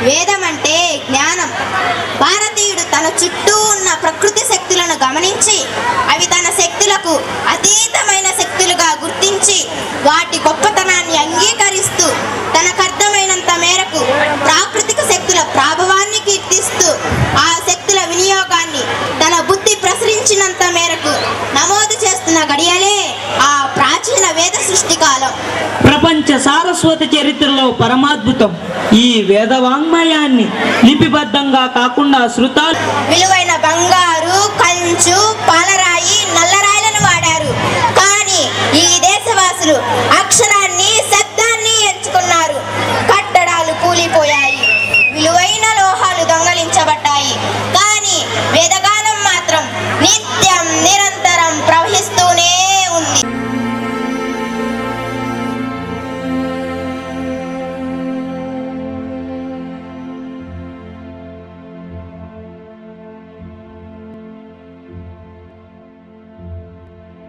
వేదం అంటే జ్ఞానం. భారతీయుడు తన చుట్టూ ఉన్న ప్రకృతి శక్తులను గమనించి అవి తన శక్తులకు అతీతమైన శక్తులుగా గుర్తించి వాటి గొప్పతనాన్ని అంగీకరిస్తూ తనకర్థమైనంత మేరకు ప్రాకృతిక శక్తుల ప్రభావాన్ని కీర్తిస్తూ ఆ శక్తుల వినియోగాన్ని తన బుద్ధి ప్రసరించినంత మేరకు నమోదు చేస్తున్న గడియలే ఆ ప్రాచీన వేద సృష్టి కాలం. ప్రపంచ సారస్వత చరిత్రలో పరమాద్భుతం ఈ వేదవాంగ్మయాన్ని లిపిబద్ధంగా కాకుండా శృతాలు విలువైన బంగారు, కంచు, పాలరాయి, నల్లరాయిలను వాడారు. కానీ ఈ దేశవాసులు అక్షరాన్ని, శబ్దాన్ని ఎంచుకున్నారు. కట్టడాలు కూలిపోయాయి, విలువైన లోహాలు దొంగలించబడ్డాయి. కానీ వేదగా